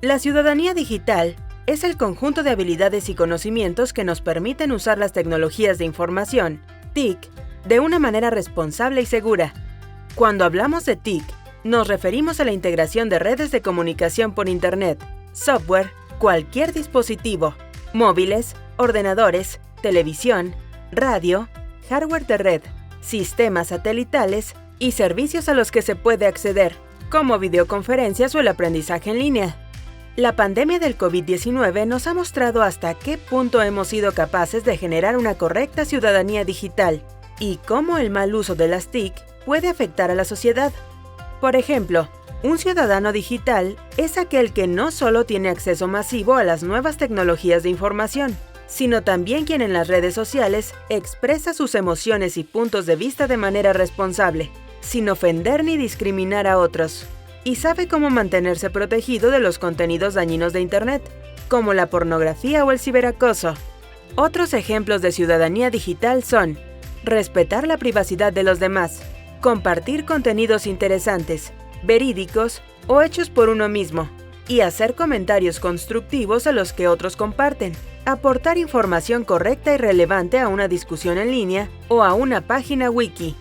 La ciudadanía digital es el conjunto de habilidades y conocimientos que nos permiten usar las tecnologías de información, TIC, de una manera responsable y segura. Cuando hablamos de TIC, nos referimos a la integración de redes de comunicación por Internet, software, cualquier dispositivo, móviles, ordenadores, televisión, radio, hardware de red, sistemas satelitales y servicios a los que se puede acceder, como videoconferencias o el aprendizaje en línea. La pandemia del COVID-19 nos ha mostrado hasta qué punto hemos sido capaces de generar una correcta ciudadanía digital y cómo el mal uso de las TIC puede afectar a la sociedad. Por ejemplo, un ciudadano digital es aquel que no solo tiene acceso masivo a las nuevas tecnologías de información, sino también quien en las redes sociales expresa sus emociones y puntos de vista de manera responsable, sin ofender ni discriminar a otros, y sabe cómo mantenerse protegido de los contenidos dañinos de Internet, como la pornografía o el ciberacoso. Otros ejemplos de ciudadanía digital son respetar la privacidad de los demás, compartir contenidos interesantes, verídicos o hechos por uno mismo, y hacer comentarios constructivos a los que otros comparten, aportar información correcta y relevante a una discusión en línea o a una página wiki.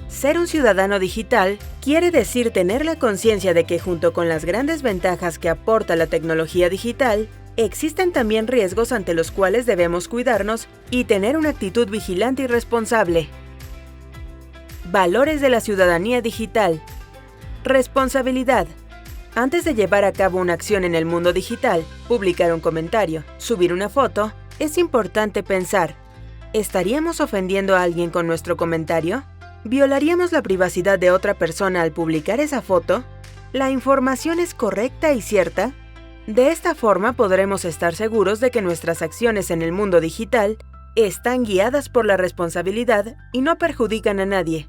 Ser un ciudadano digital quiere decir tener la conciencia de que junto con las grandes ventajas que aporta la tecnología digital, existen también riesgos ante los cuales debemos cuidarnos y tener una actitud vigilante y responsable. Valores de la ciudadanía digital. Responsabilidad. Antes de llevar a cabo una acción en el mundo digital, publicar un comentario, subir una foto, es importante pensar, ¿estaríamos ofendiendo a alguien con nuestro comentario? ¿Violaríamos la privacidad de otra persona al publicar esa foto? ¿La información es correcta y cierta? De esta forma podremos estar seguros de que nuestras acciones en el mundo digital están guiadas por la responsabilidad y no perjudican a nadie.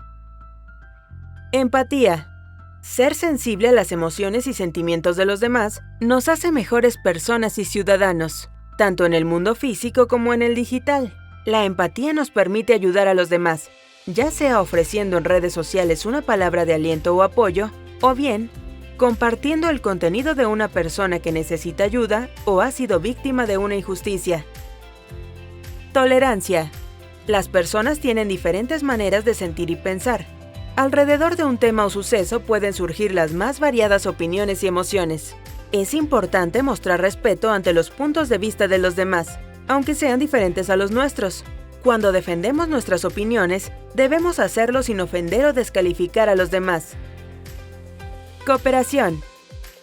Empatía. Ser sensible a las emociones y sentimientos de los demás nos hace mejores personas y ciudadanos, tanto en el mundo físico como en el digital. La empatía nos permite ayudar a los demás, ya sea ofreciendo en redes sociales una palabra de aliento o apoyo, o bien compartiendo el contenido de una persona que necesita ayuda o ha sido víctima de una injusticia. Tolerancia. Las personas tienen diferentes maneras de sentir y pensar. Alrededor de un tema o suceso pueden surgir las más variadas opiniones y emociones. Es importante mostrar respeto ante los puntos de vista de los demás, aunque sean diferentes a los nuestros. Cuando defendemos nuestras opiniones, debemos hacerlo sin ofender o descalificar a los demás. Cooperación.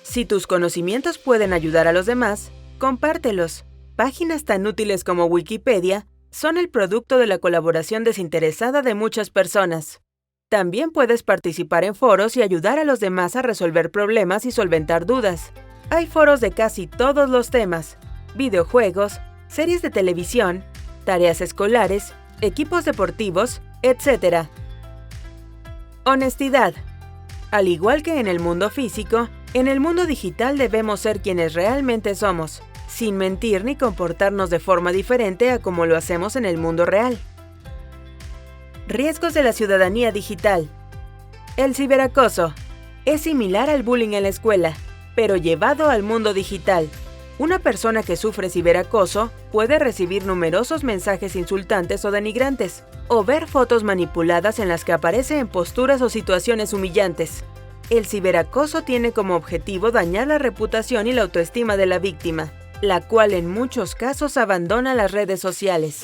Si tus conocimientos pueden ayudar a los demás, compártelos. Páginas tan útiles como Wikipedia son el producto de la colaboración desinteresada de muchas personas. También puedes participar en foros y ayudar a los demás a resolver problemas y solventar dudas. Hay foros de casi todos los temas: videojuegos, series de televisión, tareas escolares, equipos deportivos, etc. Honestidad. Al igual que en el mundo físico, en el mundo digital debemos ser quienes realmente somos, sin mentir ni comportarnos de forma diferente a como lo hacemos en el mundo real. Riesgos de la ciudadanía digital. El ciberacoso es similar al bullying en la escuela, pero llevado al mundo digital. Una persona que sufre ciberacoso puede recibir numerosos mensajes insultantes o denigrantes, o ver fotos manipuladas en las que aparece en posturas o situaciones humillantes. El ciberacoso tiene como objetivo dañar la reputación y la autoestima de la víctima, la cual en muchos casos abandona las redes sociales.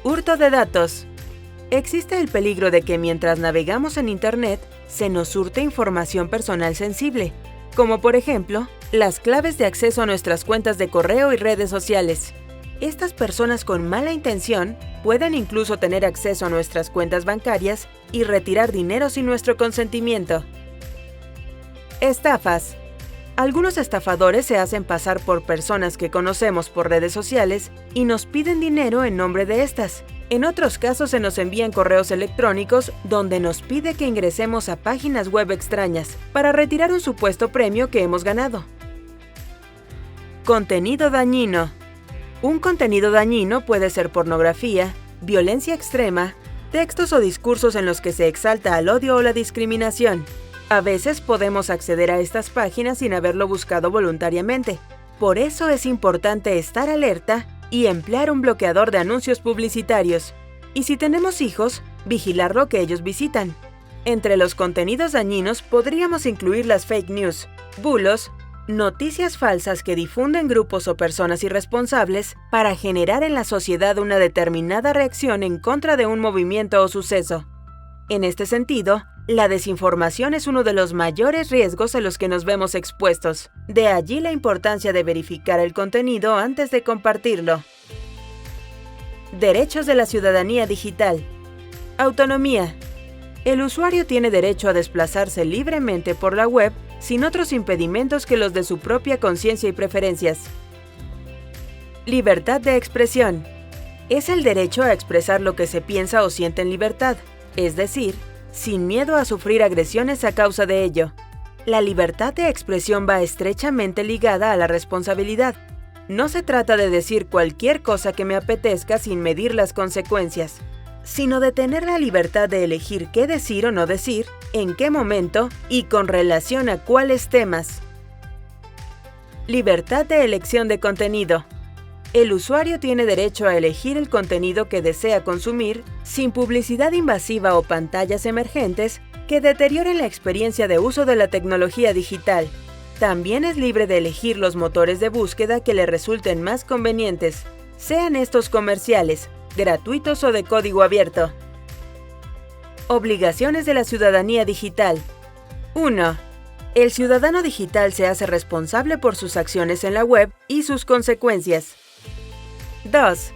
Hurto de datos. Existe el peligro de que mientras navegamos en Internet, se nos hurte información personal sensible, como por ejemplo, las claves de acceso a nuestras cuentas de correo y redes sociales. Estas personas con mala intención pueden incluso tener acceso a nuestras cuentas bancarias y retirar dinero sin nuestro consentimiento. Estafas. Algunos estafadores se hacen pasar por personas que conocemos por redes sociales y nos piden dinero en nombre de estas. En otros casos se nos envían correos electrónicos donde nos pide que ingresemos a páginas web extrañas para retirar un supuesto premio que hemos ganado. Contenido dañino. Un contenido dañino puede ser pornografía, violencia extrema, textos o discursos en los que se exalta al odio o la discriminación. A veces podemos acceder a estas páginas sin haberlo buscado voluntariamente. Por eso es importante estar alerta y emplear un bloqueador de anuncios publicitarios. Y si tenemos hijos, vigilar lo que ellos visitan. Entre los contenidos dañinos podríamos incluir las fake news, bulos, noticias falsas que difunden grupos o personas irresponsables para generar en la sociedad una determinada reacción en contra de un movimiento o suceso. En este sentido, la desinformación es uno de los mayores riesgos a los que nos vemos expuestos. De allí la importancia de verificar el contenido antes de compartirlo. Derechos de la ciudadanía digital. Autonomía. El usuario tiene derecho a desplazarse libremente por la web sin otros impedimentos que los de su propia conciencia y preferencias. Libertad de expresión. Es el derecho a expresar lo que se piensa o siente en libertad, es decir, sin miedo a sufrir agresiones a causa de ello. La libertad de expresión va estrechamente ligada a la responsabilidad. No se trata de decir cualquier cosa que me apetezca sin medir las consecuencias, sino de tener la libertad de elegir qué decir o no decir, en qué momento y con relación a cuáles temas. Libertad de elección de contenido. El usuario tiene derecho a elegir el contenido que desea consumir sin publicidad invasiva o pantallas emergentes que deterioren la experiencia de uso de la tecnología digital. También es libre de elegir los motores de búsqueda que le resulten más convenientes, sean estos comerciales, gratuitos o de código abierto. Obligaciones de la ciudadanía digital. 1. El ciudadano digital se hace responsable por sus acciones en la web y sus consecuencias. 2.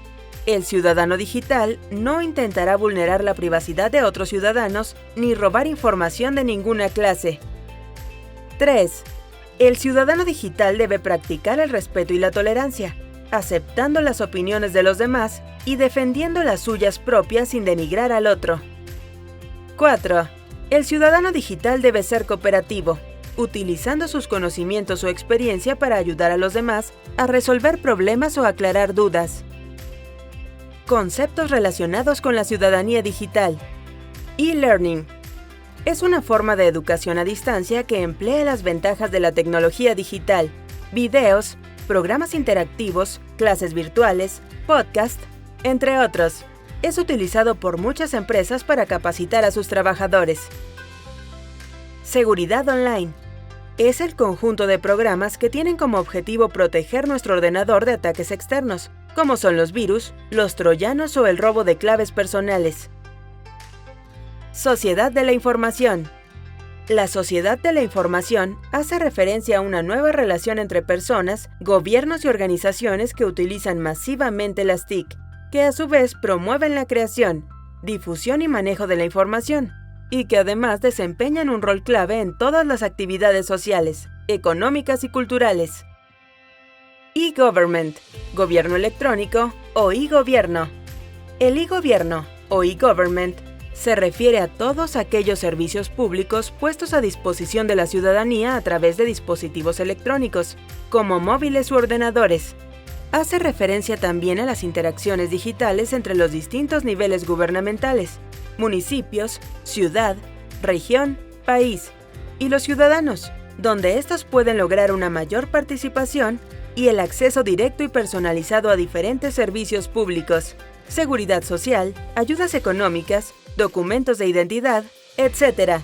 El ciudadano digital no intentará vulnerar la privacidad de otros ciudadanos ni robar información de ninguna clase. 3. El ciudadano digital debe practicar el respeto y la tolerancia, aceptando las opiniones de los demás y defendiendo las suyas propias sin denigrar al otro. 4. El ciudadano digital debe ser cooperativo, utilizando sus conocimientos o experiencia para ayudar a los demás a resolver problemas o aclarar dudas. Conceptos relacionados con la ciudadanía digital. E-learning. Es una forma de educación a distancia que emplea las ventajas de la tecnología digital, videos, programas interactivos, clases virtuales, podcast, entre otros. Es utilizado por muchas empresas para capacitar a sus trabajadores. Seguridad online. Es el conjunto de programas que tienen como objetivo proteger nuestro ordenador de ataques externos, como son los virus, los troyanos o el robo de claves personales. Sociedad de la información. La sociedad de la información hace referencia a una nueva relación entre personas, gobiernos y organizaciones que utilizan masivamente las TIC, que a su vez promueven la creación, difusión y manejo de la información, y que además desempeñan un rol clave en todas las actividades sociales, económicas y culturales. E-government, gobierno electrónico o e-gobierno. El e-gobierno o e-government se refiere a todos aquellos servicios públicos puestos a disposición de la ciudadanía a través de dispositivos electrónicos, como móviles u ordenadores. Hace referencia también a las interacciones digitales entre los distintos niveles gubernamentales, municipios, ciudad, región, país y los ciudadanos, donde estos pueden lograr una mayor participación y el acceso directo y personalizado a diferentes servicios públicos, seguridad social, ayudas económicas, documentos de identidad, etc.